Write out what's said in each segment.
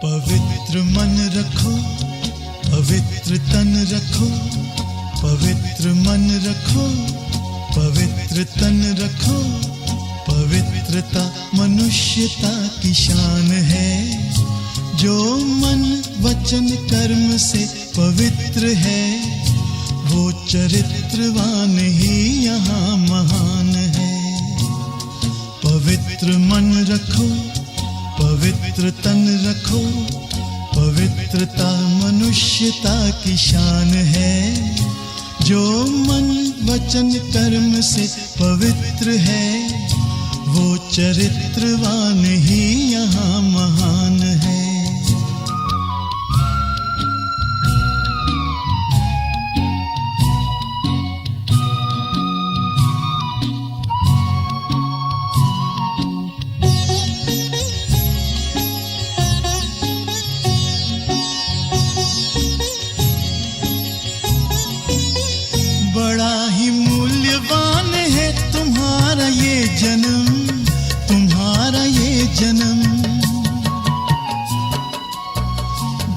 पवित्र मन रखो, पवित्र तन रखो, पवित्र मन रखो, पवित्र तन रखो। पवित्रता मनुष्यता की शान है। जो मन वचन कर्म से पवित्र है, वो चरित्रवान ही यहाँ महान है। पवित्र मन रखो, पवित्र तन रखो, पवित्रता मनुष्यता की शान है। जो मन वचन कर्म से पवित्र है, वो चरित्रवान ही यहाँ महान है। बड़ा ही मूल्यवान है तुम्हारा ये जन्म, तुम्हारा ये जन्म।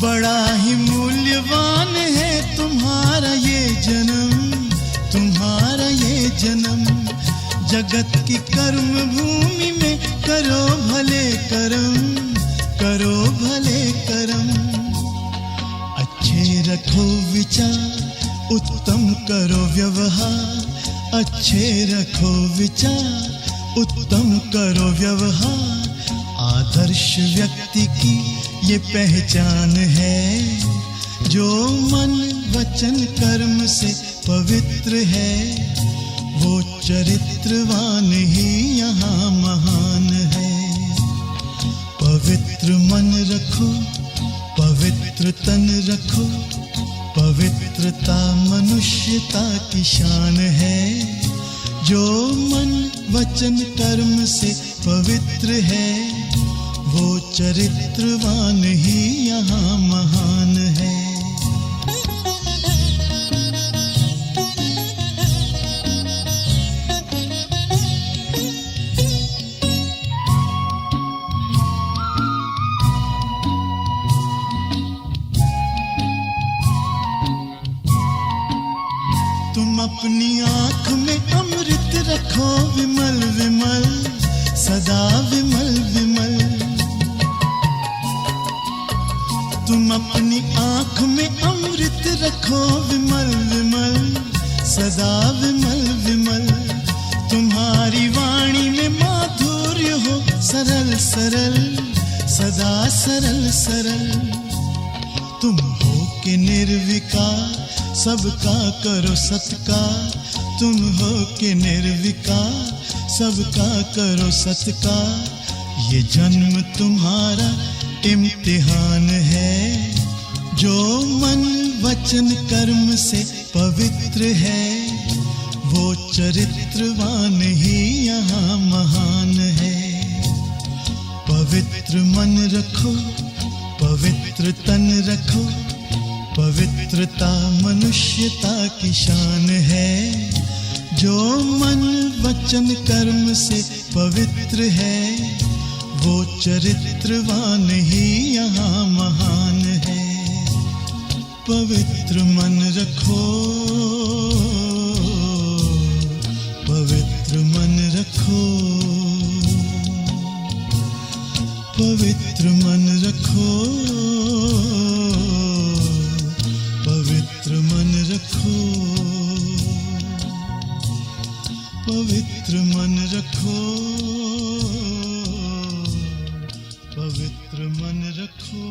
बड़ा ही मूल्यवान है तुम्हारा ये जन्म, तुम्हारा ये जन्म। जगत की कर्म भूमि में करो भले कर्म, करो भले कर्म। अच्छे रखो विचार, उत्तम करो व्यवहार। अच्छे रखो विचार, उत्तम करो व्यवहार। आदर्श व्यक्ति की ये पहचान है। जो मन वचन कर्म से पवित्र है, वो चरित्रवान ही यहाँ महान है। पवित्र मन रखो, पवित्र तन रखो, पवित्रता मनुष्यता की शान है। जो मन वचन कर्म से पवित्र है, वो चरित्रवान ही यहाँ महान है। तुम अपनी आँख में अमृत रखो विमल विमल, सदा विमल विमल। तुम अपनी आँख में अमृत रखो विमल विमल, सदा विमल विमल। तुम्हारी वाणी में माधुर्य हो सरल सरल, सदा सरल सरल। तुम हो के निर्विकार, सबका करो सत्कार। तुम हो के निर्विकार, सबका करो सत्कार। ये जन्म तुम्हारा इम्तिहान है। जो मन वचन कर्म से पवित्र है, वो चरित्रवान ही यहाँ महान है। पवित्र मन रखो, पवित्र तन रखो, पवित्रता मनुष्यता की शान है। जो मन वचन कर्म से पवित्र है, वो चरित्रवान ही यहाँ महान है। पवित्र मन रखो, पवित्र मन रखो, पवित्र मन रखो, पवित्र मन रखो, पवित्र मन रखो, पवित्र मन रखो।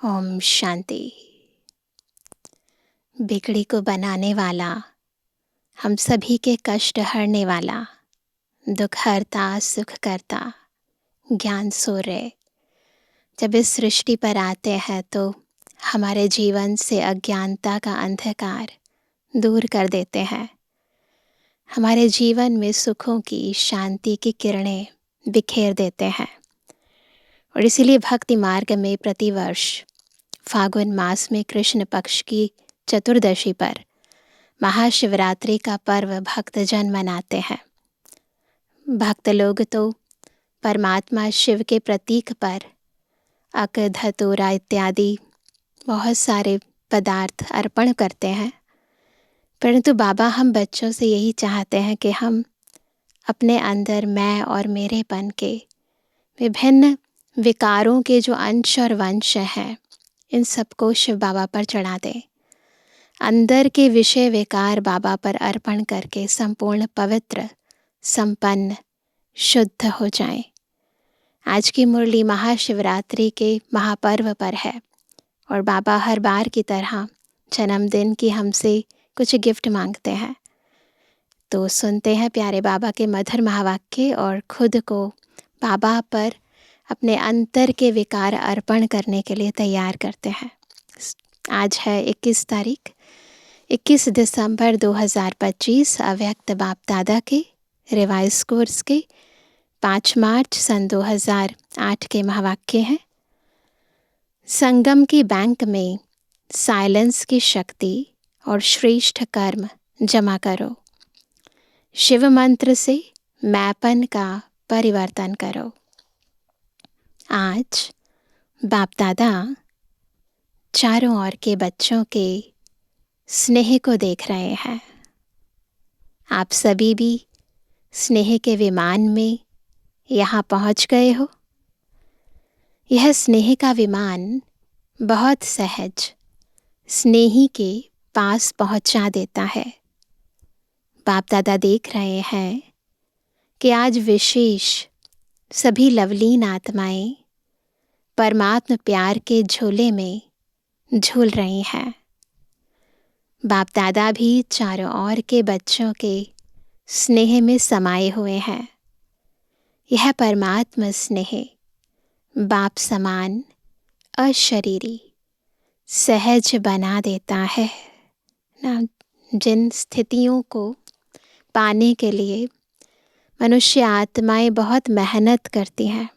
ओम शांति। बिगड़ी को बनाने वाला, हम सभी के कष्ट हरने वाला, दुख हरता सुख करता, ज्ञान सूर्य जब इस सृष्टि पर आते हैं तो हमारे जीवन से अज्ञानता का अंधकार दूर कर देते हैं। हमारे जीवन में सुखों की, शांति की किरणें बिखेर देते हैं। और इसीलिए भक्ति मार्ग में प्रतिवर्ष फागुन मास में कृष्ण पक्ष की चतुर्दशी पर महाशिवरात्रि का पर्व भक्तजन मनाते हैं। भक्त लोग तो परमात्मा शिव के प्रतीक पर अक, धतूरा इत्यादि बहुत सारे पदार्थ अर्पण करते हैं, परंतु बाबा हम बच्चों से यही चाहते हैं कि हम अपने अंदर मैं और मेरेपन के विभिन्न विकारों के जो अंश और वंश हैं, इन सबको शिव बाबा पर चढ़ा दें। अंदर के विषय विकार बाबा पर अर्पण करके संपूर्ण पवित्र, संपन्न, शुद्ध हो जाएं। आज की मुरली महाशिवरात्रि के महापर्व पर है और बाबा हर बार की तरह जन्मदिन की हमसे कुछ गिफ्ट मांगते हैं। तो सुनते हैं प्यारे बाबा के मधुर महावाक्य और खुद को बाबा पर अपने अंतर के विकार अर्पण करने के लिए तैयार करते हैं। आज है 21 तारीख, 21 दिसंबर 2025, अव्यक्त बाप दादा के रिवाइज कोर्स के 5 मार्च सन 2008 के महावाक्य हैं। संगम की बैंक में साइलेंस की शक्ति और श्रेष्ठ कर्म जमा करो। शिव मंत्र से मैपन का परिवर्तन करो। आज बाप दादा चारों ओर के बच्चों के स्नेह को देख रहे हैं। आप सभी भी स्नेह के विमान में यहाँ पहुँच गए हो। यह स्नेह का विमान बहुत सहज स्नेही के पास पहुँचा देता है। बाप दादा देख रहे हैं कि आज विशेष सभी लवलीन आत्माएं परमात्म प्यार के झोले में झूल रही हैं। बाप दादा भी चारों ओर के बच्चों के स्नेह में समाये हुए हैं। यह परमात्मा स्नेह बाप समान अशरीरी सहज बना देता है ना। जिन स्थितियों को पाने के लिए मनुष्य आत्माएं बहुत मेहनत करती हैं,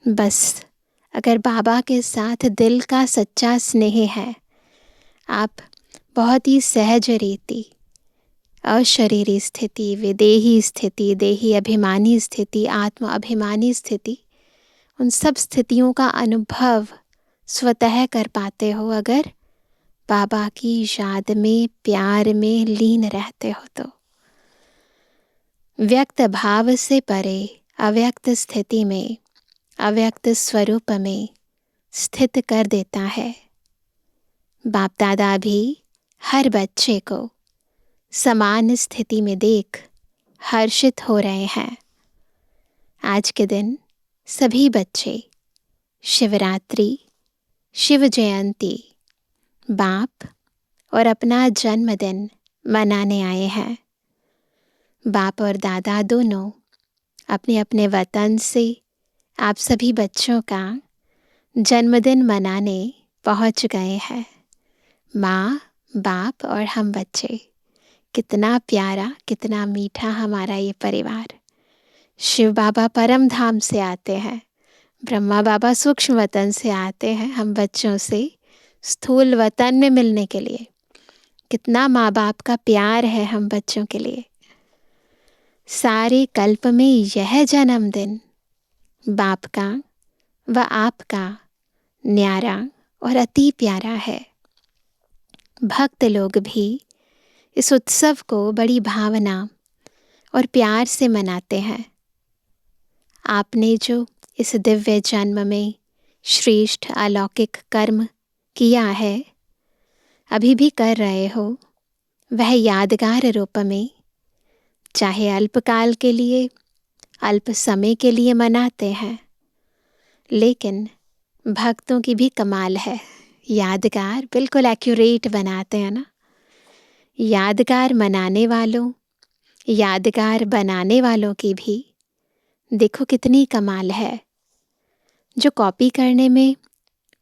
बस अगर बाबा के साथ दिल का सच्चा स्नेह है, आप बहुत ही सहज रीति अशरीरी स्थिति, विदेही स्थिति, देही अभिमानी स्थिति, आत्म अभिमानी स्थिति, उन सब स्थितियों का अनुभव स्वतः कर पाते हो अगर बाबा की याद में, प्यार में लीन रहते हो तो। व्यक्त भाव से परे अव्यक्त स्थिति में, अव्यक्त स्वरूप में स्थित कर देता है। बाप दादा भी हर बच्चे को समान स्थिति में देख हर्षित हो रहे हैं। आज के दिन सभी बच्चे शिवरात्रि, शिव जयंती, बाप और अपना जन्मदिन मनाने आए हैं। बाप और दादा दोनों अपने अपने वतन से आप सभी बच्चों का जन्मदिन मनाने पहुंच गए हैं। माँ, बाप और हम बच्चे, कितना प्यारा, कितना मीठा हमारा ये परिवार। शिव बाबा परम धाम से आते हैं, ब्रह्मा बाबा सूक्ष्म वतन से आते हैं हम बच्चों से स्थूल वतन में मिलने के लिए। कितना माँ बाप का प्यार है हम बच्चों के लिए। सारे कल्प में यह जन्मदिन बाप का व आपका न्यारा और अति प्यारा है। भक्त लोग भी इस उत्सव को बड़ी भावना और प्यार से मनाते हैं। आपने जो इस दिव्य जन्म में श्रेष्ठ अलौकिक कर्म किया है, अभी भी कर रहे हो, वह यादगार रूप में चाहे अल्पकाल के लिए, अल्प समय के लिए मनाते हैं, लेकिन भक्तों की भी कमाल है। यादगार बिल्कुल एक्यूरेट बनाते हैं ना। यादगार मनाने वालों, यादगार बनाने वालों की भी देखो कितनी कमाल है। जो कॉपी करने में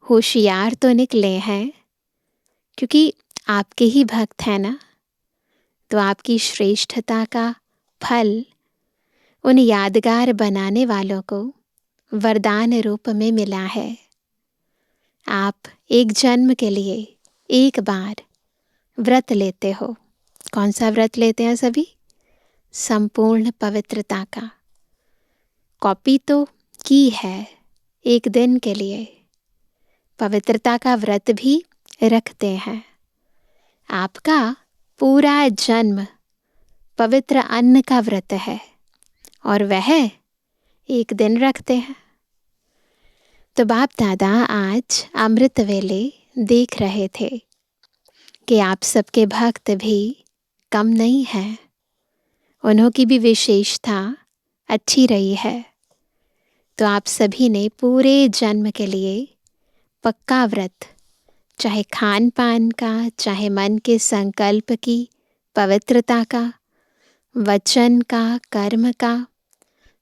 होशियार तो निकले हैं, क्योंकि आपके ही भक्त हैं ना, तो आपकी श्रेष्ठता का फल उन यादगार बनाने वालों को वरदान रूप में मिला है। आप एक जन्म के लिए एक बार व्रत लेते हो। कौन सा व्रत लेते हैं सभी? संपूर्ण पवित्रता का। कॉपी तो की है एक दिन के लिए, पवित्रता का व्रत भी रखते हैं। आपका पूरा जन्म पवित्र अन्न का व्रत है और वह एक दिन रखते हैं। तो बाप दादा आज अमृत वेले देख रहे थे कि आप सबके भक्त भी कम नहीं हैं, उन्हों की भी विशेषता अच्छी रही है। तो आप सभी ने पूरे जन्म के लिए पक्का व्रत, चाहे खान पान का, चाहे मन के संकल्प की पवित्रता का, वचन का, कर्म का,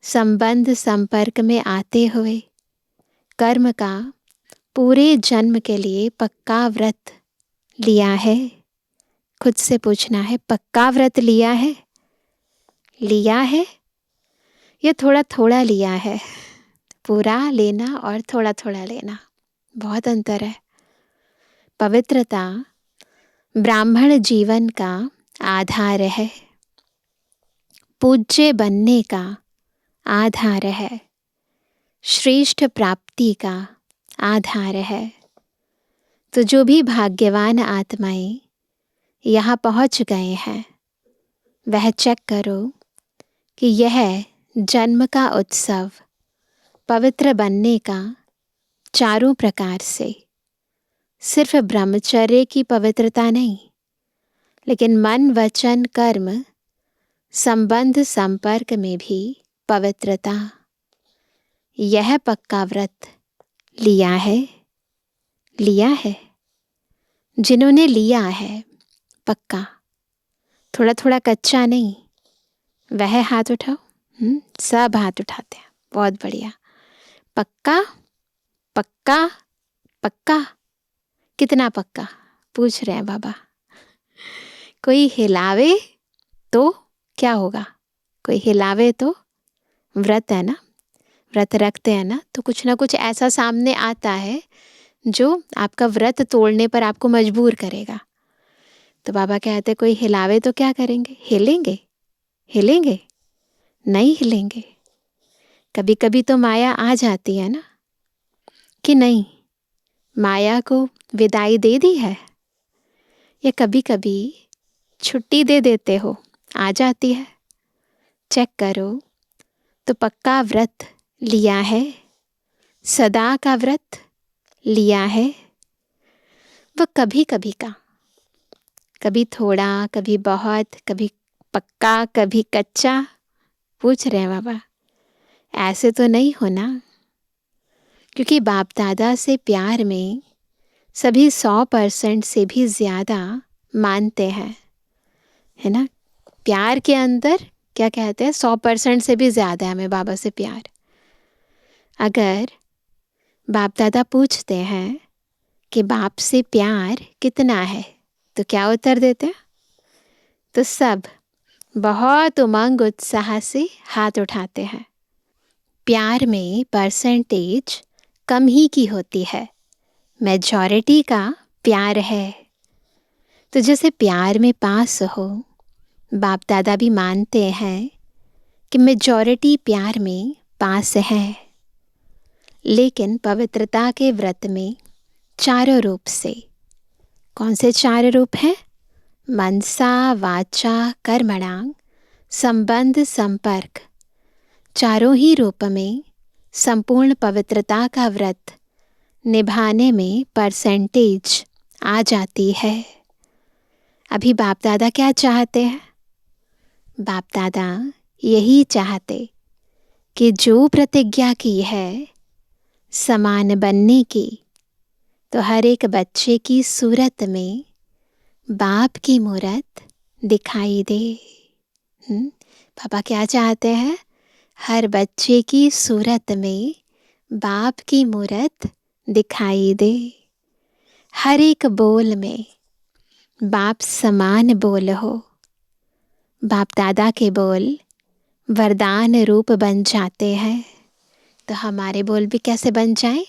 संबंध संपर्क में आते हुए कर्म का, पूरे जन्म के लिए पक्का व्रत लिया है। खुद से पूछना है, पक्का व्रत लिया है? लिया है या थोड़ा थोड़ा लिया है? पूरा लेना और थोड़ा थोड़ा लेना, बहुत अंतर है। पवित्रता ब्राह्मण जीवन का आधार है, पूज्य बनने का आधार है, श्रेष्ठ प्राप्ति का आधार है। तो जो भी भाग्यवान आत्माएं यहाँ पहुँच गए हैं, वह चेक करो कि यह जन्म का उत्सव पवित्र बनने का चारों प्रकार से, सिर्फ ब्रह्मचर्य की पवित्रता नहीं, लेकिन मन वचन कर्म संबंध संपर्क में भी पवित्रता, यह पक्का व्रत लिया है। लिया है जिन्होंने लिया है पक्का, थोड़ा थोड़ा कच्चा नहीं, वह हाथ उठाओ। सब हाथ उठाते हैं, बहुत बढ़िया। पक्का पक्का पक्का, कितना पक्का पूछ रहे हैं बाबा। कोई हिलावे तो क्या होगा? कोई हिलावे तो, व्रत है ना, व्रत रखते हैं ना, तो कुछ ना कुछ ऐसा सामने आता है जो आपका व्रत तोड़ने पर आपको मजबूर करेगा। तो बाबा कहते कोई हिलावे तो क्या करेंगे? हिलेंगे? हिलेंगे? नहीं हिलेंगे। कभी कभी तो माया आ जाती है ना, कि नहीं, माया को विदाई दे दी है, या कभी कभी छुट्टी दे देते हो, आ जाती है। चेक करो तो पक्का व्रत लिया है, सदा का व्रत लिया है। वह कभी कभी का, कभी थोड़ा, कभी बहुत, कभी पक्का, कभी कच्चा। पूछ रहे हैं बाबा, ऐसे तो नहीं होना, क्योंकि बाप दादा से प्यार में सभी 100% से भी ज़्यादा मानते हैं, है ना। प्यार के अंदर क्या कहते हैं, 100% से भी ज़्यादा है हमें बाबा से प्यार। अगर बाप दादा पूछते हैं कि बाप से प्यार कितना है, तो क्या उत्तर देते हैं? तो सब बहुत उमंग उत्साह से हाथ उठाते हैं। प्यार में परसेंटेज कम ही की होती है, मेजॉरिटी का प्यार है। तो जैसे प्यार में पास हो, बाप दादा भी मानते हैं कि मेजॉरिटी प्यार में पास है। लेकिन पवित्रता के व्रत में चारों रूप से, कौन से 4 रूप हैं? मनसा वाचा कर्मणा संबंध संपर्क, चारों ही रूप में संपूर्ण पवित्रता का व्रत निभाने में परसेंटेज आ जाती है। अभी बाप दादा क्या चाहते हैं? बाप दादा यही चाहते कि जो प्रतिज्ञा की है समान बनने की, तो हर एक बच्चे की सूरत में बाप की मूरत दिखाई दे। पापा क्या चाहते हैं? हर बच्चे की सूरत में बाप की मूरत दिखाई दे। हर एक बोल में बाप समान बोल हो। बाप दादा के बोल वरदान रूप बन जाते हैं, तो हमारे बोल भी कैसे बन जाएं?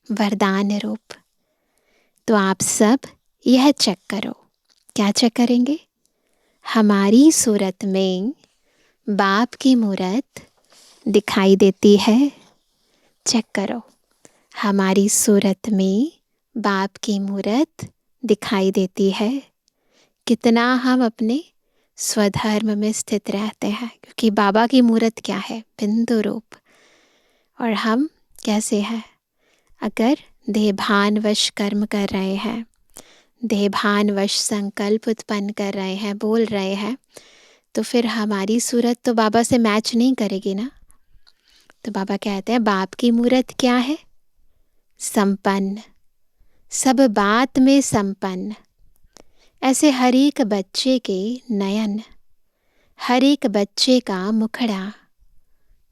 वरदान रूप। तो आप सब यह चेक करो। क्या चेक करेंगे? हमारी सूरत में बाप की मूरत दिखाई देती है। चेक करो, हमारी सूरत में बाप की मूरत दिखाई देती है। कितना हम अपने स्वधर्म में स्थित रहते हैं, क्योंकि बाबा की मूरत क्या है? बिंदु रूप। और हम कैसे हैं? अगर देहभानवश कर्म कर रहे हैं, देहभानवश संकल्प उत्पन्न कर रहे हैं, बोल रहे हैं, तो फिर हमारी सूरत तो बाबा से मैच नहीं करेगी ना। तो बाबा कहते हैं बाप की मूरत क्या है? संपन्न, सब बात में संपन्न। ऐसे हर एक बच्चे के नयन, हर एक बच्चे का मुखड़ा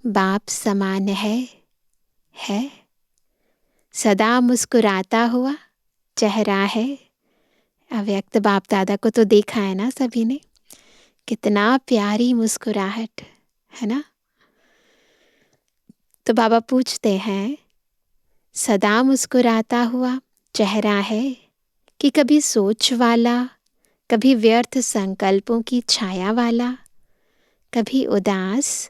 बाप समान है। सदा मुस्कुराता हुआ चेहरा है। अव्यक्त बाप दादा को तो देखा है ना सभी ने, कितना प्यारी मुस्कुराहट है ना। तो बाबा पूछते हैं, सदा मुस्कुराता हुआ चेहरा है कि कभी सोच वाला, कभी व्यर्थ संकल्पों की छाया वाला, कभी उदास,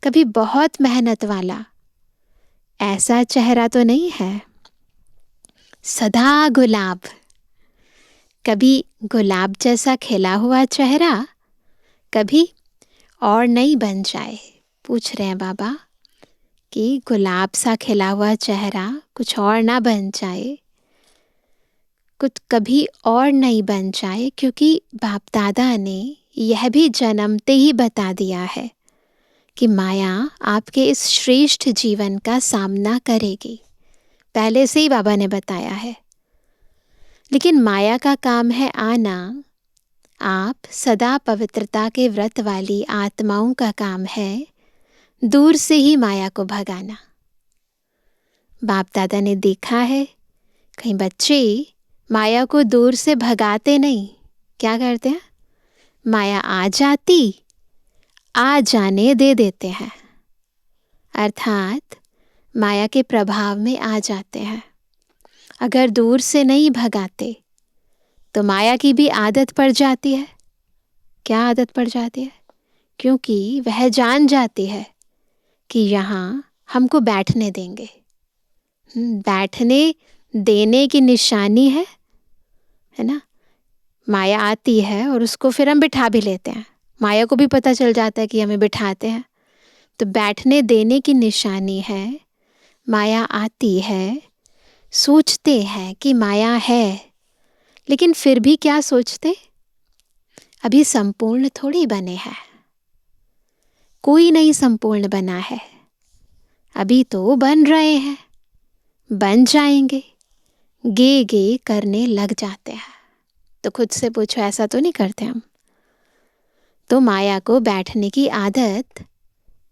कभी बहुत मेहनत वाला? ऐसा चेहरा तो नहीं है। सदा गुलाब, कभी गुलाब जैसा खिला हुआ चेहरा, कभी और नहीं बन जाए। पूछ रहे हैं बाबा कि गुलाब सा खिला हुआ चेहरा कुछ और ना बन जाए, कुछ कभी और नहीं बन जाए, क्योंकि बाप दादा ने यह भी जन्मते ही बता दिया है कि माया आपके इस श्रेष्ठ जीवन का सामना करेगी। पहले से ही बाबा ने बताया है। लेकिन माया का काम है आना, आप सदा पवित्रता के व्रत वाली आत्माओं का काम है दूर से ही माया को भगाना। बाप दादा ने देखा है कहीं बच्चे माया को दूर से भगाते नहीं, क्या करते हैं? माया आ जाती, आ जाने दे देते हैं, अर्थात माया के प्रभाव में आ जाते हैं। अगर दूर से नहीं भगाते तो माया की भी आदत पड़ जाती है। क्या आदत पड़ जाती है? क्योंकि वह जान जाती है कि यहाँ हमको बैठने देंगे। बैठने देने की निशानी है ना। माया आती है और उसको फिर हम बिठा भी लेते हैं। माया को भी पता चल जाता है कि हमें बिठाते हैं, तो बैठने देने की निशानी है। माया आती है, सोचते हैं कि माया है, लेकिन फिर भी क्या सोचते? अभी संपूर्ण थोड़ी बने हैं, कोई नहीं संपूर्ण बना है, अभी तो बन रहे हैं, बन जाएंगे। गे गे करने लग जाते हैं। तो खुद से पूछो, ऐसा तो नहीं करते हम? तो माया को बैठने की आदत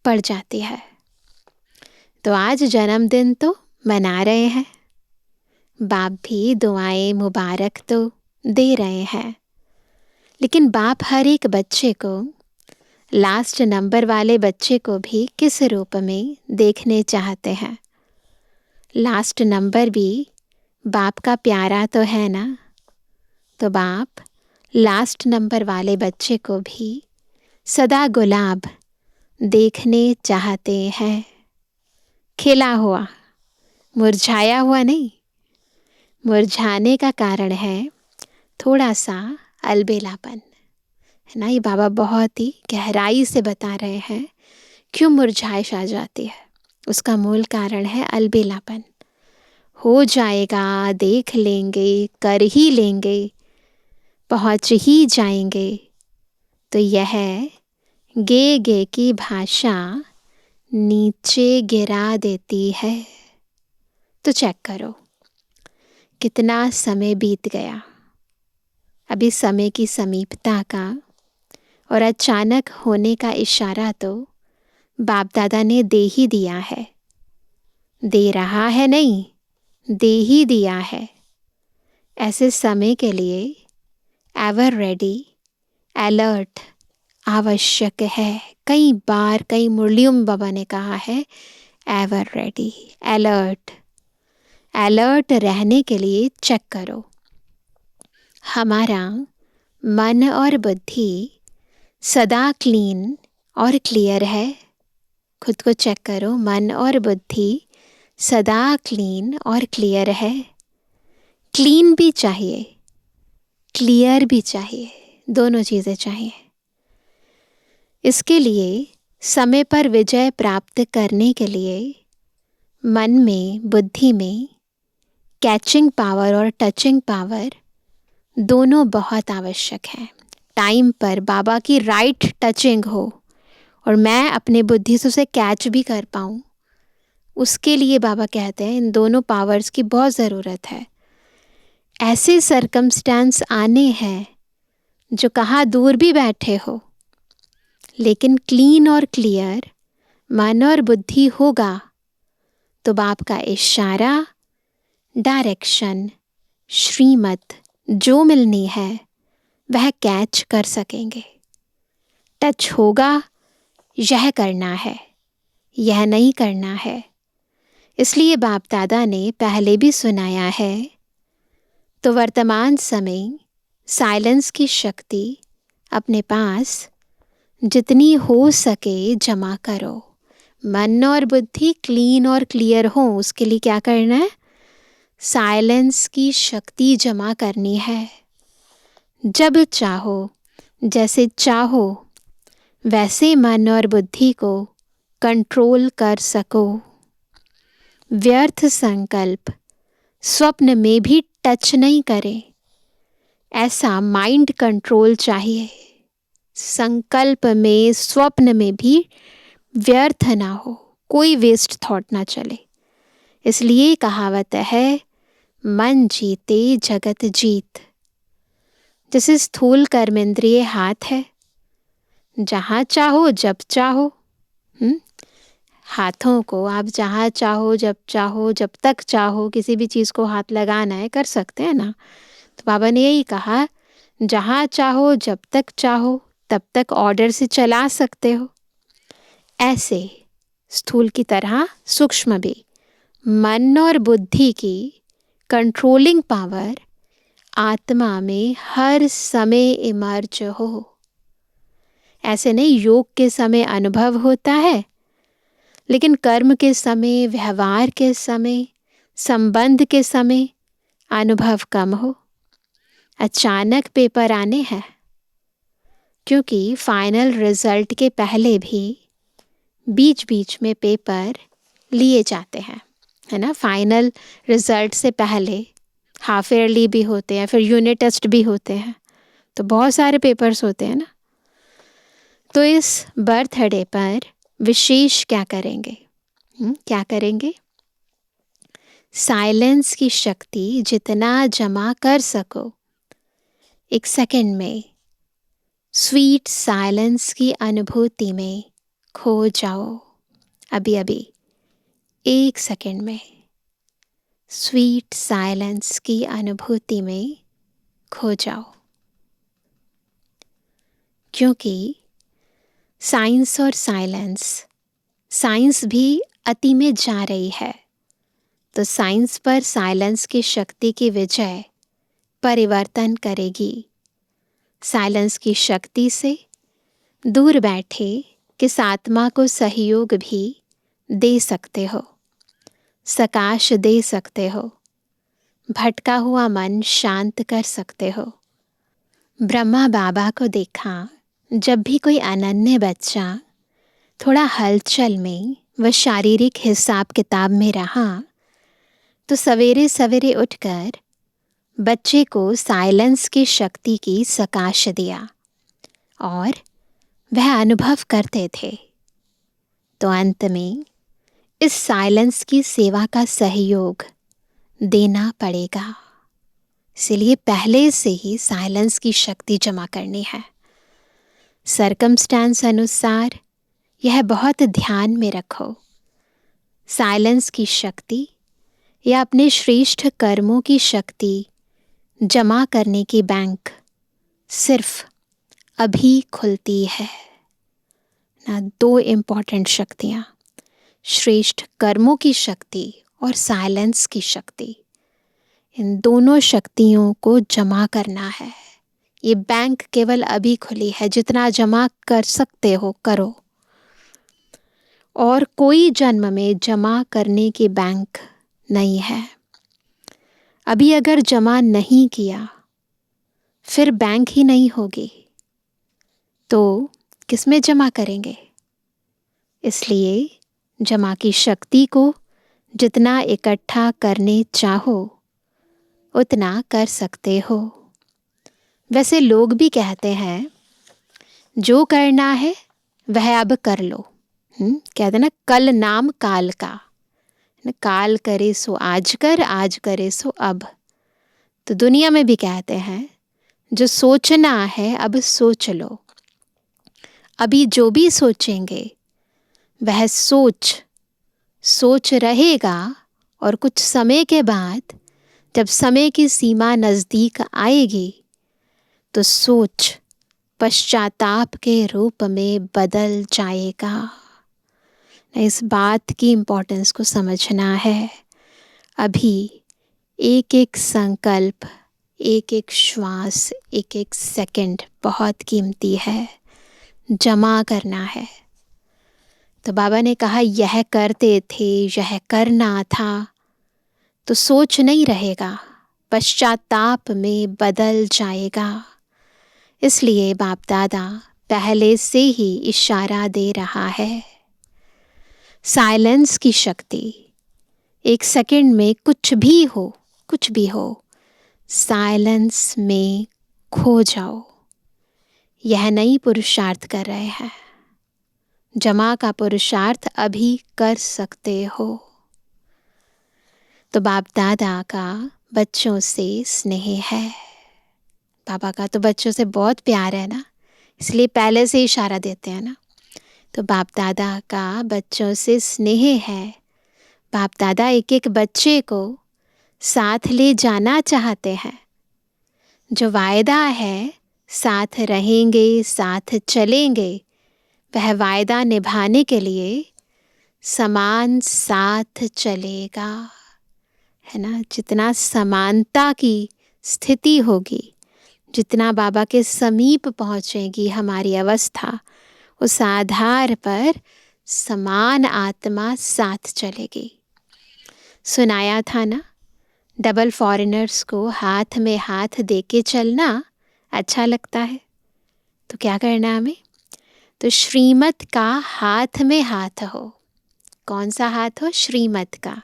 पड़ जाती है। तो आज जन्मदिन तो मना रहे हैं, बाप भी दुआएं मुबारक तो दे रहे हैं, लेकिन बाप हर एक बच्चे को, लास्ट नंबर वाले बच्चे को भी किस रूप में देखने चाहते हैं? लास्ट नंबर भी बाप का प्यारा तो है ना। तो बाप लास्ट नंबर वाले बच्चे को भी सदा गुलाब देखने चाहते हैं, खिला हुआ, मुरझाया हुआ नहीं। मुरझाने का कारण है थोड़ा सा अलबेलापन, है ना। ये बाबा बहुत ही गहराई से बता रहे हैं क्यों मुरझाइश आ जाती है। उसका मूल कारण है अलबेलापन। हो जाएगा, देख लेंगे, कर ही लेंगे, पहुँच ही जाएंगे। तो यह गे गे की भाषा नीचे गिरा देती है। तो चेक करो कितना समय बीत गया। अभी समय की समीपता का और अचानक होने का इशारा तो बाप दादा ने दे ही दिया है। दे रहा है नहीं, दे ही दिया है। ऐसे समय के लिए एवर रेडी, अलर्ट आवश्यक है। कई बार कई मुरलियों में बाबा ने कहा है एवर रेडी, अलर्ट। अलर्ट रहने के लिए चेक करो हमारा मन और बुद्धि सदा क्लीन और क्लियर है, खुद को चेक करो, मन और बुद्धि सदा क्लीन और क्लियर है। क्लीन भी चाहिए, क्लियर भी चाहिए, दोनों चीज़ें चाहिए। इसके लिए समय पर विजय प्राप्त करने के लिए मन में, बुद्धि में कैचिंग पावर और टचिंग पावर दोनों बहुत आवश्यक है। टाइम पर बाबा की राइट टचिंग हो और मैं अपने बुद्धि से उसे कैच भी कर पाऊँ, उसके लिए बाबा कहते हैं इन दोनों पावर्स की बहुत ज़रूरत है। ऐसे सरकमस्टेंस आने हैं जो कहाँ दूर भी बैठे हो, लेकिन क्लीन और क्लियर मन और बुद्धि होगा तो बाप का इशारा, डायरेक्शन, श्रीमत जो मिलनी है वह कैच कर सकेंगे। टच होगा, यह करना है, यह नहीं करना है। इसलिए बाप दादा ने पहले भी सुनाया है, तो वर्तमान समय साइलेंस की शक्ति अपने पास जितनी हो सके जमा करो। मन और बुद्धि क्लीन और क्लियर हो, उसके लिए क्या करना है? साइलेंस की शक्ति जमा करनी है। जब चाहो, जैसे चाहो वैसे मन और बुद्धि को कंट्रोल कर सको। व्यर्थ संकल्प स्वप्न में भी टच नहीं करे, ऐसा माइंड कंट्रोल चाहिए। संकल्प में, स्वप्न में भी व्यर्थ ना हो, कोई वेस्ट थॉट ना चले। इसलिए कहावत है, मन जीते जगत जीत। जैसे स्थूल कर्मेंद्रिय हाथ है, जहाँ चाहो जब चाहो, हाथों को आप जहाँ चाहो जब तक चाहो किसी भी चीज़ को हाथ लगाना है, कर सकते हैं ना। तो बाबा ने यही कहा, जहाँ चाहो जब तक चाहो तब तक ऑर्डर से चला सकते हो। ऐसे स्थूल की तरह सूक्ष्म भी मन और बुद्धि की कंट्रोलिंग पावर आत्मा में हर समय इमर्ज हो। ऐसे नहीं योग के समय अनुभव होता है, लेकिन कर्म के समय, व्यवहार के समय, संबंध के समय अनुभव कम हो। अचानक पेपर आने हैं, क्योंकि फाइनल रिजल्ट के पहले भी बीच बीच में पेपर लिए जाते हैं, है ना। फाइनल रिजल्ट से पहले हाफ ईयरली भी होते हैं, फिर यूनिट टेस्ट भी होते हैं, तो बहुत सारे पेपर्स होते हैं ना। तो इस बर्थडे पर विशेष क्या करेंगे? क्या करेंगे? साइलेंस की शक्ति जितना जमा कर सको, एक सेकंड में स्वीट साइलेंस की अनुभूति में खो जाओ। अभी अभी 1 सेकंड में स्वीट साइलेंस की अनुभूति में खो जाओ। क्योंकि साइंस और साइंस भी अति में जा रही है, तो साइंस पर साइलेंस की शक्ति की विजय परिवर्तन करेगी। साइलेंस की शक्ति से दूर बैठे किस आत्मा को सहयोग भी दे सकते हो, सकाश दे सकते हो, भटका हुआ मन शांत कर सकते हो। ब्रह्मा बाबा को देखा, जब भी कोई अनन्य बच्चा थोड़ा हलचल में व शारीरिक हिसाब किताब में रहा, तो सवेरे सवेरे उठकर बच्चे को साइलेंस की शक्ति की सकाश दिया और वह अनुभव करते थे। तो अंत में इस साइलेंस की सेवा का सहयोग देना पड़ेगा। इसलिए पहले से ही साइलेंस की शक्ति जमा करनी है। सरकमस्टेंस अनुसार यह बहुत ध्यान में रखो। साइलेंस की शक्ति या अपने श्रेष्ठ कर्मों की शक्ति जमा करने की बैंक सिर्फ अभी खुलती है ना। 2 इम्पॉर्टेंट शक्तियाँ, श्रेष्ठ कर्मों की शक्ति और साइलेंस की शक्ति, इन दोनों शक्तियों को जमा करना है। ये बैंक केवल अभी खुली है, जितना जमा कर सकते हो करो। और कोई जन्म में जमा करने की बैंक नहीं है। अभी अगर जमा नहीं किया फिर बैंक ही नहीं होगी, तो किसमें जमा करेंगे? इसलिए जमा की शक्ति को जितना इकट्ठा करने चाहो उतना कर सकते हो। वैसे लोग भी कहते हैं जो करना है वह अब कर लो। कहते ना, कल नाम काल का, काल करे सो आज कर, आज करे सो अब। तो दुनिया में भी कहते हैं जो सोचना है अब सोच लो। अभी जो भी सोचेंगे वह सोच रहेगा, और कुछ समय के बाद जब समय की सीमा नज़दीक आएगी तो सोच पश्चाताप के रूप में बदल जाएगा। इस बात की इम्पोर्टेंस को समझना है। अभी एक एक संकल्प, एक एक श्वास, एक एक सेकंड बहुत कीमती है, जमा करना है। तो बाबा ने कहा यह करते थे, यह करना था, तो सोच नहीं रहेगा, पश्चाताप में बदल जाएगा। इसलिए बाप दादा पहले से ही इशारा दे रहा है। साइलेंस की शक्ति, एक सेकंड में कुछ भी हो, साइलेंस में खो जाओ। यह नहीं पुरुषार्थ कर रहे हैं, जमा का पुरुषार्थ अभी कर सकते हो। तो बाप दादा का बच्चों से स्नेह है। बाबा का तो बच्चों से बहुत प्यार है ना, इसलिए पहले से इशारा देते हैं ना। तो बाप दादा का बच्चों से स्नेह है। बाप दादा एक एक बच्चे को साथ ले जाना चाहते हैं। जो वायदा है, साथ रहेंगे, साथ चलेंगे, वह वायदा निभाने के लिए समान साथ चलेगा, है ना। जितना समानता की स्थिति होगी, जितना बाबा के समीप पहुँचेगी हमारी अवस्था, उस आधार पर समान आत्मा साथ चलेगी। सुनाया था ना, डबल फॉरेनर्स को हाथ में हाथ देके चलना अच्छा लगता है, तो क्या करना है हमें? तो श्रीमत का हाथ में हाथ हो। कौन सा हाथ हो? श्रीमत का।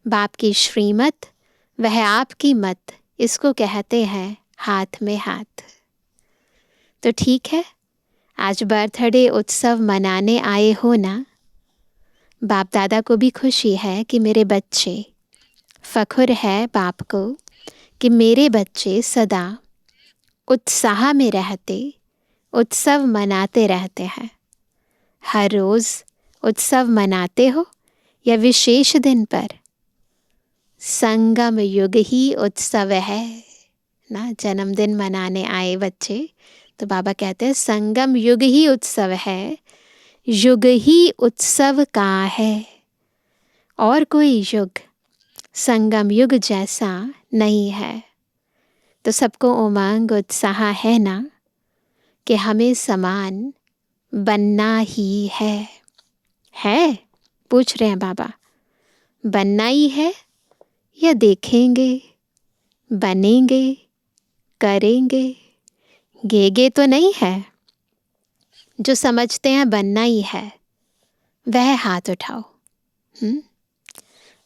बाप की श्रीमत, वह आपकी मत, इसको कहते हैं हाथ में हाथ। तो ठीक है, आज बर्थडे उत्सव मनाने आए हो ना। बाप दादा को भी खुशी है कि मेरे बच्चे, फ़ख्र है बाप को कि मेरे बच्चे सदा उत्साह में रहते, उत्सव मनाते रहते हैं। हर रोज़ उत्सव मनाते हो या विशेष दिन पर, संगम युग ही उत्सव है ना। जन्मदिन मनाने आए बच्चे, तो बाबा कहते हैं संगम युग ही उत्सव है, युग ही उत्सव का है। और कोई युग संगम युग जैसा नहीं है। तो सबको उमंग उत्साह है ना कि हमें समान बनना ही है। पूछ रहे हैं बाबा, बनना ही है या देखेंगे, बनेंगे, करेंगे? गेगे तो नहीं है। जो समझते हैं बनना ही है वह हाथ उठाओ।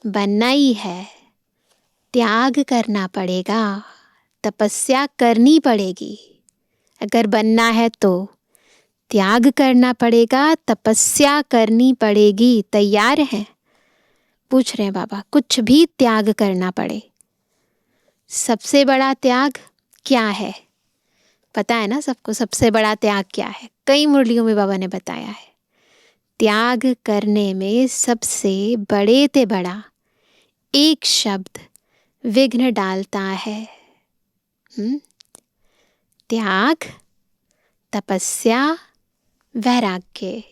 बनना ही है, त्याग करना पड़ेगा, तपस्या करनी पड़ेगी। अगर बनना है तो त्याग करना पड़ेगा, तपस्या करनी पड़ेगी। तैयार हैं? पूछ रहे हैं बाबा, कुछ भी त्याग करना पड़े। सबसे बड़ा त्याग क्या है? पता है ना सबको, सबसे बड़ा त्याग क्या है? कई मुरलियों में बाबा ने बताया है। त्याग करने में सबसे बड़े ते बड़ा एक शब्द विघ्न डालता है। त्याग, तपस्या, वैराग्य,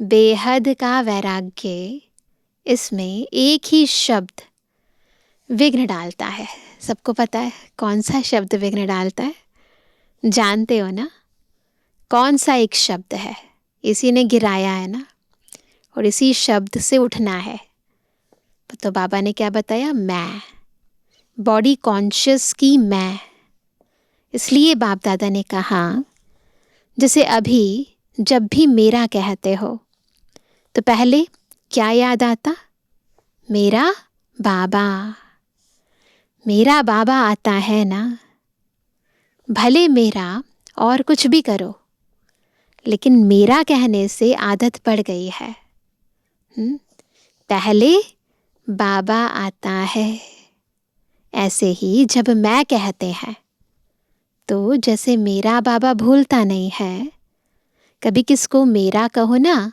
बेहद का वैराग्य, इसमें एक ही शब्द विघ्न डालता है। सबको पता है कौन सा शब्द विघ्न डालता है? जानते हो ना कौन सा एक शब्द है? इसी ने गिराया है ना। और इसी शब्द से उठना है। तो बाबा ने क्या बताया? मैं, बॉडी कॉन्शियस की मैं। इसलिए बाप दादा ने कहा, जैसे अभी जब भी मेरा कहते हो तो पहले क्या याद आता? मेरा बाबा। मेरा बाबा आता है ना। भले मेरा और कुछ भी करो, लेकिन मेरा कहने से आदत पड़ गई है। पहले बाबा आता है। ऐसे ही जब मैं कहते हैं तो जैसे मेरा बाबा भूलता नहीं है, कभी किसको मेरा कहो ना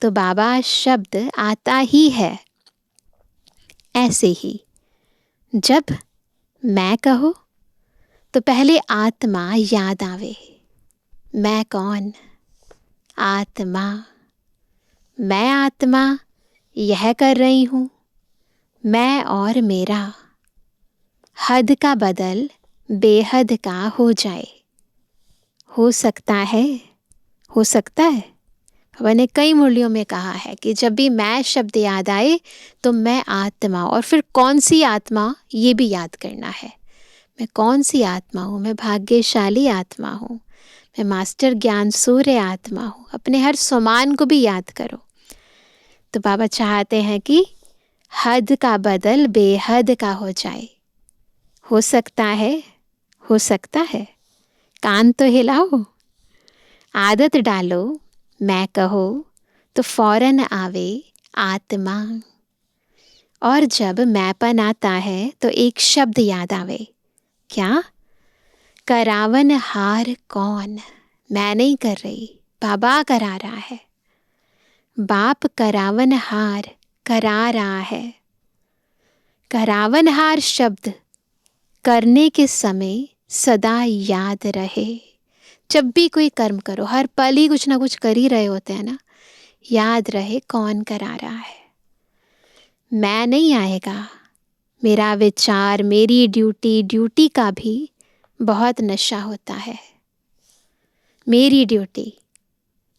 तो बाबा शब्द आता ही है। ऐसे ही जब मैं कहो तो पहले आत्मा याद आवे। मैं कौन? आत्मा। मैं आत्मा यह कर रही हूँ। मैं और मेरा हद का बदल बेहद का हो जाए। हो सकता है, हो सकता है। बाबा ने कई मुरलियों में कहा है कि जब भी मैं शब्द याद आए तो मैं आत्मा, और फिर कौन सी आत्मा ये भी याद करना है। मैं कौन सी आत्मा हूँ? मैं भाग्यशाली आत्मा हूँ। मैं मास्टर ज्ञान सूर्य आत्मा हूँ। अपने हर सम्मान को भी याद करो। तो बाबा चाहते हैं कि हद का बदल बेहद का हो जाए। हो सकता है, हो सकता है। कान तो हिलाओ, आदत डालो। मैं कहो तो फौरन आवे आत्मा। और जब मैंपन आता है तो एक शब्द याद आवे। क्या? करावन हार कौन? मैं नहीं कर रही, बाबा करा रहा है। बाप करावन हार करा रहा है। करावन हार शब्द करने के समय सदा याद रहे। जब भी कोई कर्म करो, हर पल ही कुछ ना कुछ कर ही रहे होते हैं ना, याद रहे कौन करा रहा है। मैं नहीं आएगा। मेरा विचार, मेरी ड्यूटी, ड्यूटी का भी बहुत नशा होता है। मेरी ड्यूटी,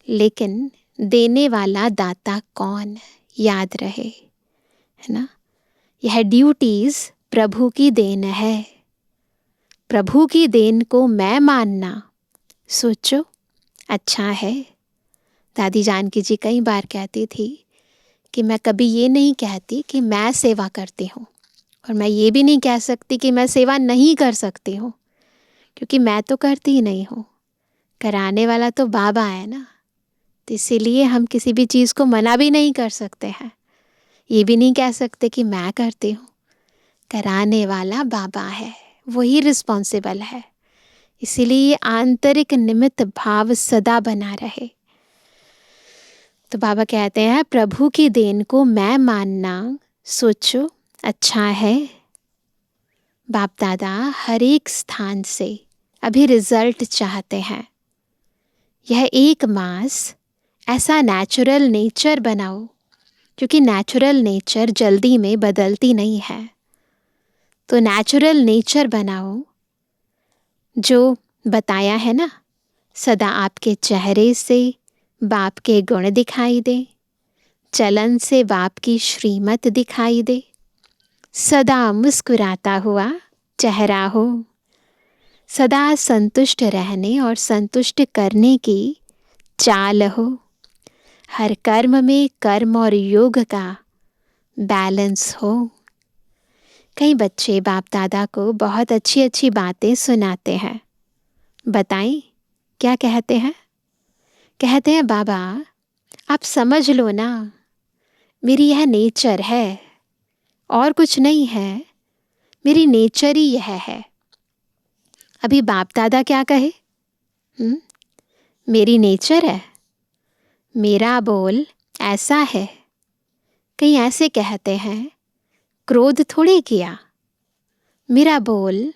लेकिन देने वाला दाता कौन? याद रहे, है ना। यह ड्यूटीज प्रभु की देन है। प्रभु की देन को मैं मानना, सोचो, अच्छा है। दादी जानकी जी कई बार कहती थी कि मैं कभी ये नहीं कहती कि मैं सेवा करती हूँ, और मैं ये भी नहीं कह सकती कि मैं सेवा नहीं कर सकती हूँ, क्योंकि मैं तो करती ही नहीं हूँ। कराने वाला तो बाबा है ना। तो इसीलिए हम किसी भी चीज़ को मना भी नहीं कर सकते हैं। ये भी नहीं कह सकते कि मैं करती हूँ। कराने वाला बाबा है, वही रिस्पॉन्सिबल है। इसीलिए आंतरिक निमित्त भाव सदा बना रहे। तो बाबा कहते हैं प्रभु की देन को मैं मानना, सोचो, अच्छा है। बाप दादा हर एक स्थान से अभी रिजल्ट चाहते हैं। यह एक मास ऐसा नेचुरल नेचर बनाओ, क्योंकि नेचुरल नेचर जल्दी में बदलती नहीं है। तो नेचुरल नेचर बनाओ जो बताया है ना, सदा आपके चेहरे से बाप के गुण दिखाई दे, चलन से बाप की श्रीमत दिखाई दे, सदा मुस्कुराता हुआ चेहरा हो, सदा संतुष्ट रहने और संतुष्ट करने की चाल हो, हर कर्म में कर्म और योग का बैलेंस हो। कई बच्चे बाप दादा को बहुत अच्छी अच्छी बातें सुनाते हैं। बताएं क्या कहते हैं? कहते हैं बाबा आप समझ लो ना, मेरी यह नेचर है और कुछ नहीं है, मेरी नेचर ही यह है। अभी बाप दादा क्या कहे? मेरी नेचर है, मेरा बोल ऐसा है। कहीं ऐसे कहते हैं क्रोध थोड़ी किया, मेरा बोल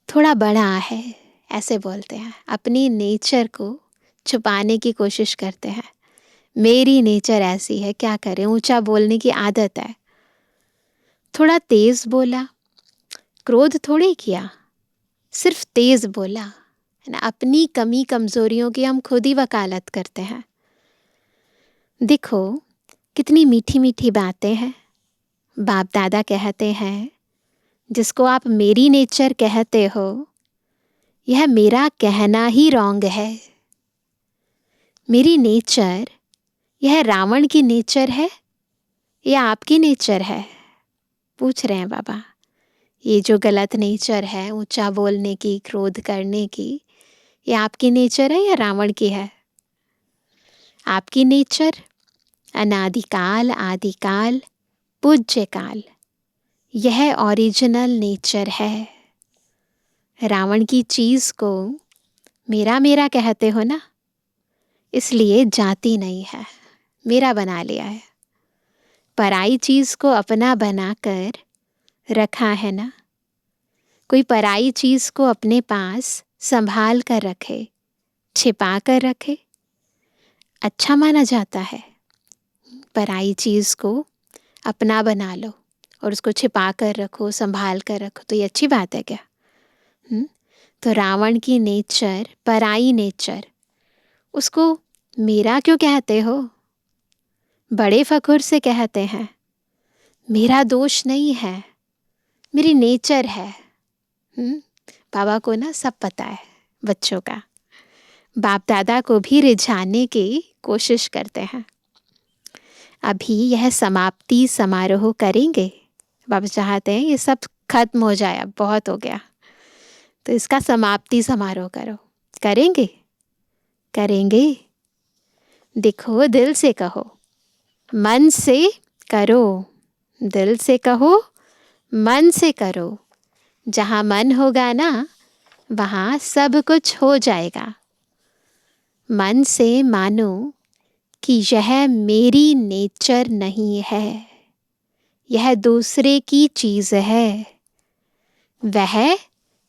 थोड़ा बड़ा है, ऐसे बोलते हैं। अपनी नेचर को छुपाने की कोशिश करते हैं। मेरी नेचर ऐसी है, क्या करें, ऊंचा बोलने की आदत है। थोड़ा तेज बोला, क्रोध थोड़ी किया, सिर्फ तेज बोला, है ना। अपनी कमी कमजोरियों की हम खुद ही वकालत करते हैं। देखो कितनी मीठी मीठी बातें हैं। बाप दादा कहते हैं, जिसको आप मेरी नेचर कहते हो, यह मेरा कहना ही रॉन्ग है। मेरी नेचर, यह रावण की नेचर है या आपकी नेचर है? पूछ रहे हैं बाबा। ये जो गलत नेचर है, ऊंचा बोलने की, क्रोध करने की, ये आपकी नेचर है या रावण की है? आपकी नेचर अनादिकाल आदिकाल पूज्य काल, यह ओरिजिनल नेचर है। रावण की चीज को मेरा मेरा कहते हो ना, इसलिए जाती नहीं है, मेरा बना लिया है। पराई चीज को अपना बनाकर रखा है ना। कोई पराई चीज को अपने पास संभाल कर रखे, छिपा कर रखे, अच्छा माना जाता है। पराई चीज को अपना बना लो और उसको छिपा कर रखो, संभाल कर रखो, तो ये अच्छी बात है क्या? तो रावण की नेचर, पराई नेचर, उसको मेरा क्यों कहते हो? बड़े फखुर से कहते हैं, मेरा दोष नहीं है, मेरी नेचर है। बाबा को ना सब पता है बच्चों का। बाप दादा को भी रिझाने की कोशिश करते हैं। अभी यह समाप्ति समारोह करेंगे। बाबा चाहते हैं ये सब खत्म हो जाए, अब बहुत हो गया, तो इसका समाप्ति समारोह करो। करेंगे? करेंगे। देखो, दिल से कहो, मन से करो। दिल से कहो, मन से करो। जहाँ मन होगा ना, वहाँ सब कुछ हो जाएगा। मन से मानो कि यह मेरी नेचर नहीं है, यह दूसरे की चीज है, वह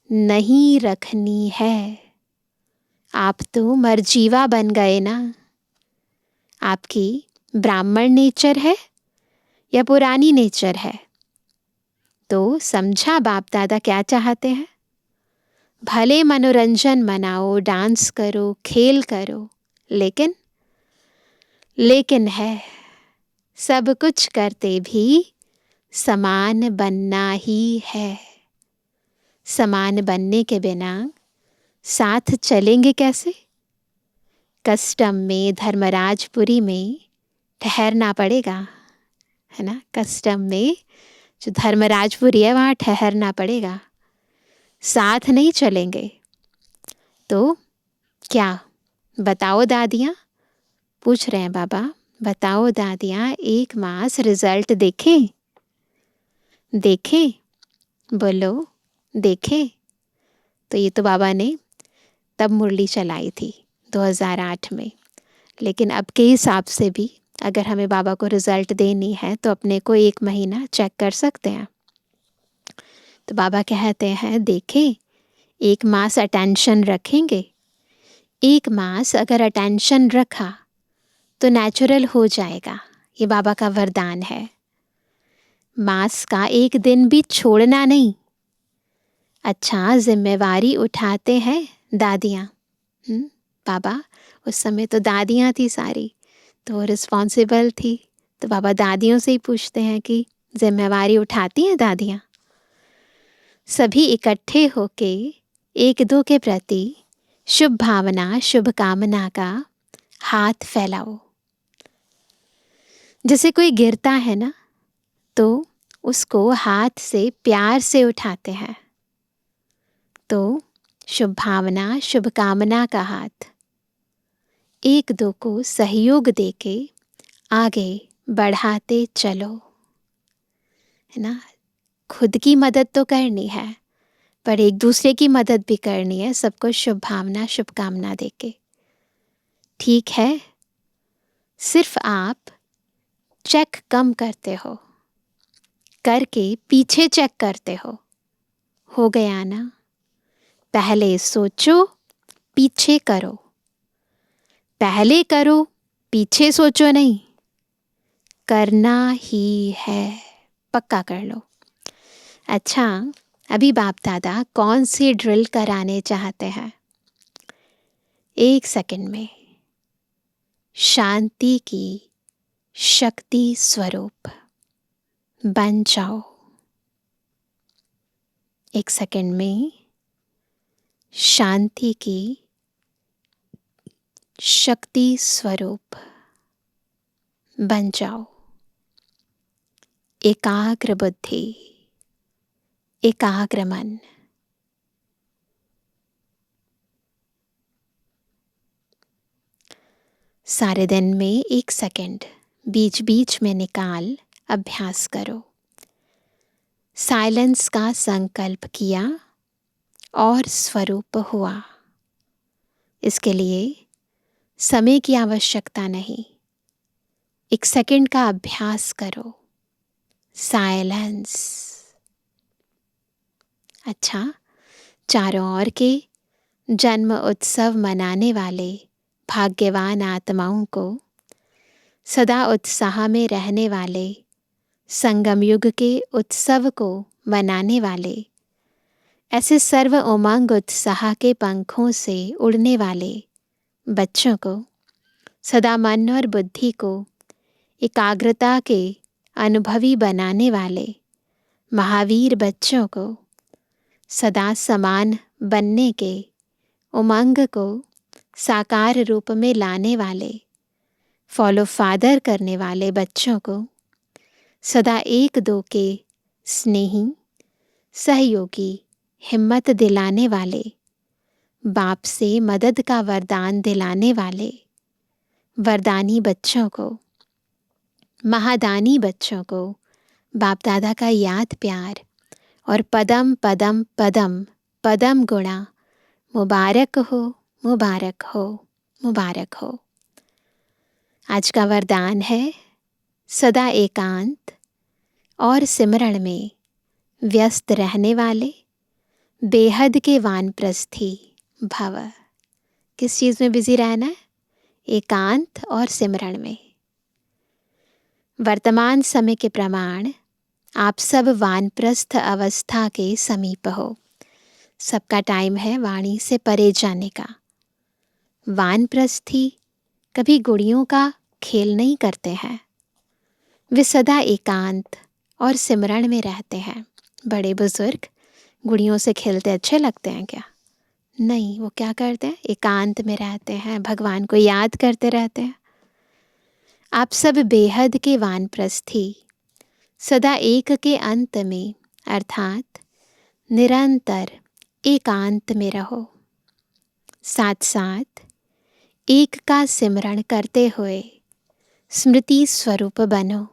नहीं रखनी है। आप तो मरजीवा बन गए ना। आपकी ब्राह्मण नेचर है या पुरानी नेचर है? तो समझा बाप दादा क्या चाहते हैं? भले मनोरंजन मनाओ, डांस करो, खेल करो, लेकिन है, सब कुछ करते भी समान बनना ही है। समान बनने के बिना साथ चलेंगे कैसे? कस्टम में, धर्मराजपुरी में ठहरना पड़ेगा, है ना। कस्टम में जो धर्मराजपुरी है, वहाँ ठहरना पड़ेगा, साथ नहीं चलेंगे। तो क्या बताओ दादियाँ? पूछ रहे हैं बाबा, बताओ दादियाँ, 1 मास रिजल्ट देखें? देखें? बोलो, देखें? तो ये तो बाबा ने तब मुरली चलाई थी 2008 में, लेकिन अब के हिसाब से भी अगर हमें बाबा को रिजल्ट देनी है तो अपने को 1 महीना चेक कर सकते हैं। तो बाबा कहते हैं, देखें, 1 मास अटेंशन रखेंगे। 1 मास अगर अटेंशन रखा तो नेचुरल हो जाएगा। ये बाबा का वरदान है। मास का 1 दिन भी छोड़ना नहीं। अच्छा, जिम्मेवारी उठाते हैं दादियाँ। बाबा उस समय तो दादियाँ थी सारी, तो रिस्पॉन्सिबल थी। तो बाबा दादियों से ही पूछते हैं कि जिम्मेवारी उठाती हैं दादियाँ? सभी इकट्ठे होके एक दो के प्रति शुभ भावना, शुभकामना का हाथ फैलाओ। जैसे कोई गिरता है ना, तो उसको हाथ से प्यार से उठाते हैं। तो शुभ भावना, शुभकामना का हाथ एक दो को सहयोग देके आगे बढ़ाते चलो, है ना। खुद की मदद तो करनी है, पर एक दूसरे की मदद भी करनी है, सबको शुभ भावना, शुभकामना देके। ठीक है? सिर्फ आप चेक कम करते हो, करके पीछे चेक करते हो गया ना। पहले सोचो, पीछे करो। पहले करो, पीछे सोचो नहीं, करना ही है, पक्का कर लो। अच्छा, अभी बाप दादा कौन सी ड्रिल कराने चाहते हैं? 1 सेकंड में शांति की शक्ति स्वरूप बन जाओ। 1 सेकंड में शांति की शक्ति स्वरूप बन जाओ। एकाग्र बुद्धि, एकाग्र मन। सारे दिन में 1 सेकंड बीच बीच में निकाल अभ्यास करो। साइलेंस का संकल्प किया और स्वरूप हुआ। इसके लिए समय की आवश्यकता नहीं। 1 सेकंड का अभ्यास करो। साइलेंस। अच्छा, चारों ओर के जन्म उत्सव मनाने वाले भाग्यवान आत्माओं को, सदा उत्साह में रहने वाले, संगम युग के उत्सव को मनाने वाले, ऐसे सर्व उमंग उत्साह के पंखों से उड़ने वाले बच्चों को, सदा मन और बुद्धि को एकाग्रता के अनुभवी बनाने वाले महावीर बच्चों को, सदा समान बनने के उमंग को साकार रूप में लाने वाले, फॉलो फादर करने वाले बच्चों को, सदा एक दो के स्नेही सहयोगी हिम्मत दिलाने वाले, बाप से मदद का वरदान दिलाने वाले वरदानी बच्चों को, महादानी बच्चों को बाप दादा का याद प्यार और पदम पदम पदम पदम गुणा मुबारक हो, मुबारक हो, मुबारक हो। आज का वरदान है सदा एकांत और सिमरण में व्यस्त रहने वाले बेहद के वानप्रस्थी भव। किस चीज़ में बिजी रहना है? एकांत और सिमरण में। वर्तमान समय के प्रमाण आप सब वानप्रस्थ अवस्था के समीप हो। सबका टाइम है वाणी से परे जाने का। वानप्रस्थी कभी गुड़ियों का खेल नहीं करते हैं। वे सदा एकांत और सिमरण में रहते हैं। बड़े बुजुर्ग गुड़ियों से खेलते अच्छे लगते हैं क्या? नहीं, वो क्या करते हैं? एकांत में रहते हैं, भगवान को याद करते रहते हैं। आप सब बेहद के वानप्रस्थी सदा एक के अंत में अर्थात निरंतर एकांत में रहो। साथ साथ एक का सिमरण करते हुए स्मृति स्वरूप बनो।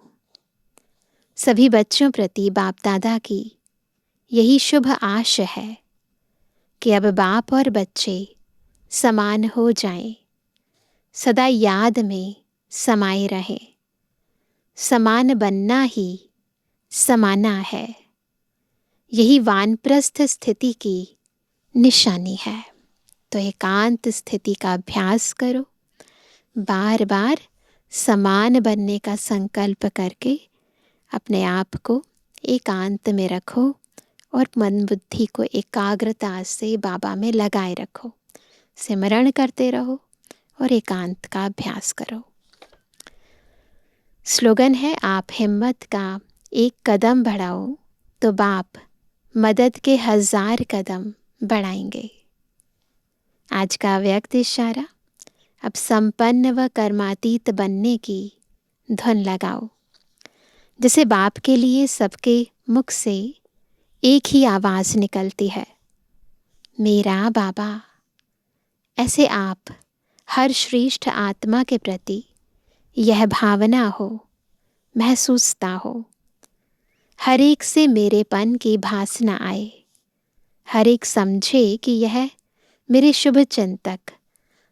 सभी बच्चों प्रति बाप दादा की यही शुभ आश है कि अब बाप और बच्चे समान हो जाएं, सदा याद में समाये रहें। समान बनना ही समाना है। यही वानप्रस्थ स्थिति की निशानी है। तो एकांत स्थिति का अभ्यास करो। बार बार समान बनने का संकल्प करके अपने आप को एकांत में रखो और मन बुद्धि को एकाग्रता से बाबा में लगाए रखो। सिमरण करते रहो और एकांत का अभ्यास करो। स्लोगन है, आप हिम्मत का एक कदम बढ़ाओ तो बाप मदद के 1000 कदम बढ़ाएंगे। आज का व्यक्त इशारा, अब संपन्न व कर्मातीत बनने की धुन लगाओ। जैसे बाप के लिए सबके मुख से एक ही आवाज़ निकलती है, मेरा बाबा। ऐसे आप हर श्रेष्ठ आत्मा के प्रति यह भावना हो, महसूसता हो। हर एक से मेरेपन की भासना आए। हर एक समझे कि यह मेरे शुभ चिंतक,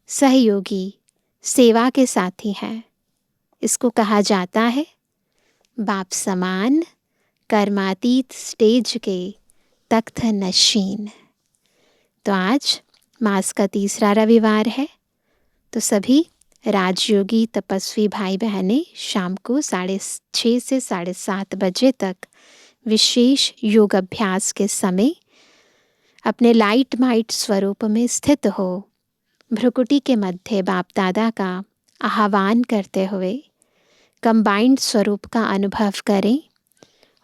सहयोगी, सेवा के साथी हैं। इसको कहा जाता है बाप समान कर्मातीत स्टेज के तख्त नशीन। तो आज मास का 3रा रविवार है, तो सभी राजयोगी तपस्वी भाई बहनें शाम को 6:30 से 7:30 बजे तक विशेष योग अभ्यास के समय अपने लाइट माइट स्वरूप में स्थित हो भ्रुकुटी के मध्य बाप दादा का आह्वान करते हुए कंबाइंड स्वरूप का अनुभव करें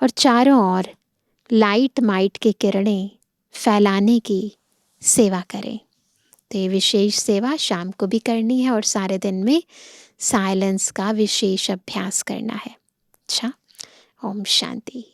और चारों ओर लाइट माइट की किरणें फैलाने की सेवा करें। तो ये विशेष सेवा शाम को भी करनी है और सारे दिन में साइलेंस का विशेष अभ्यास करना है। अच्छा, ओम शांति।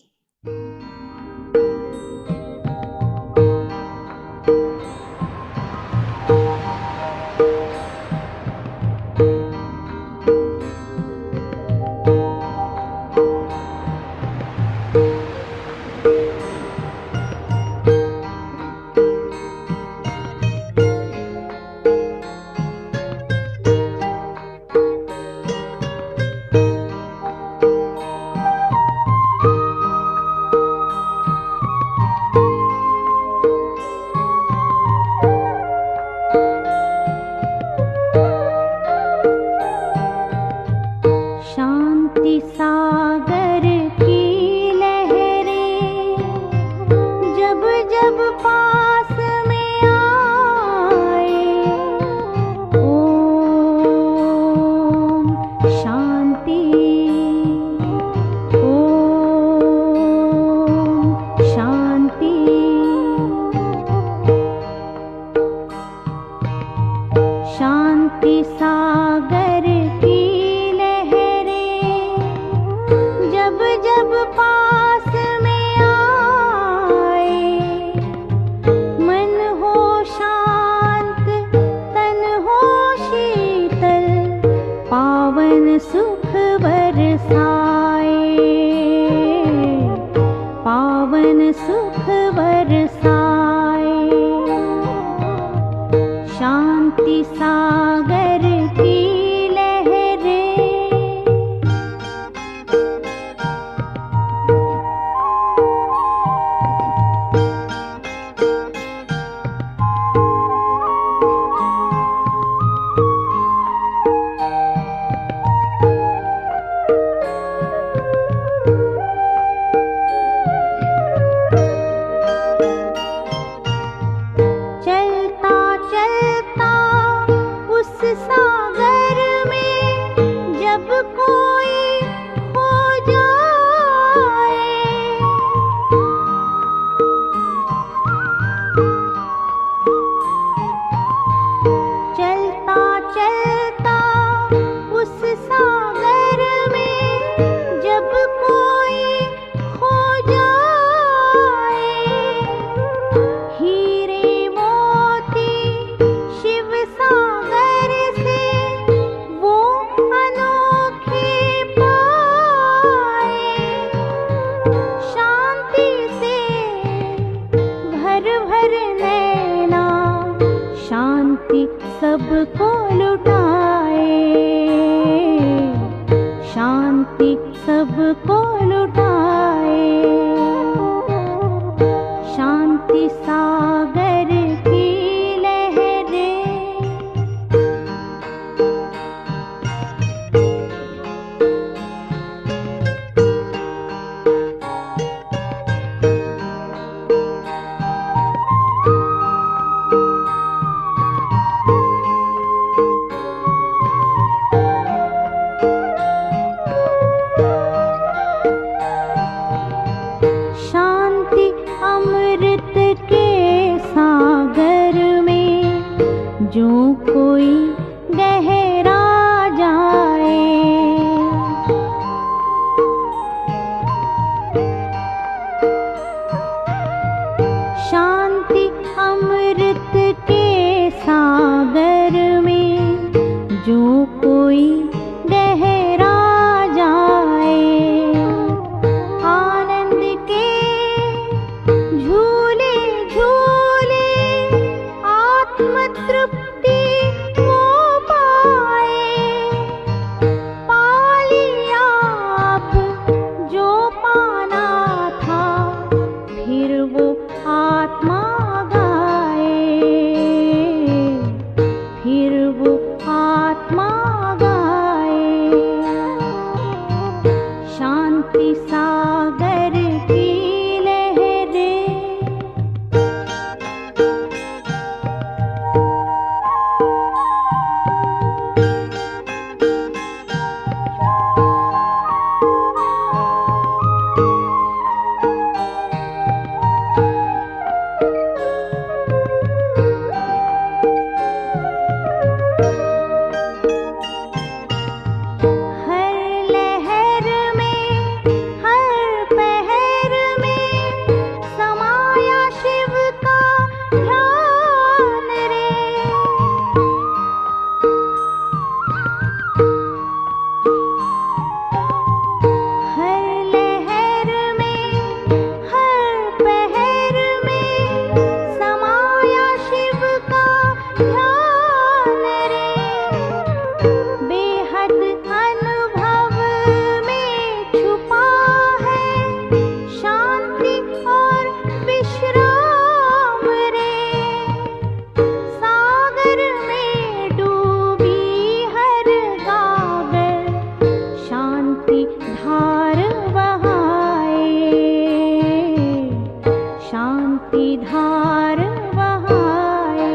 धार बहाए,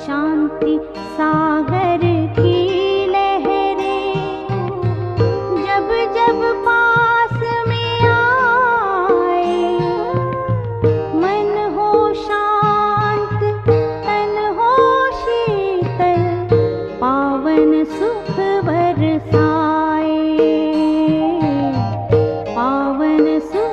शांति सागर की लहरें जब जब पास में आए, मन हो शांत तन हो शीतल, पावन सुख बरसाए, पावन सुख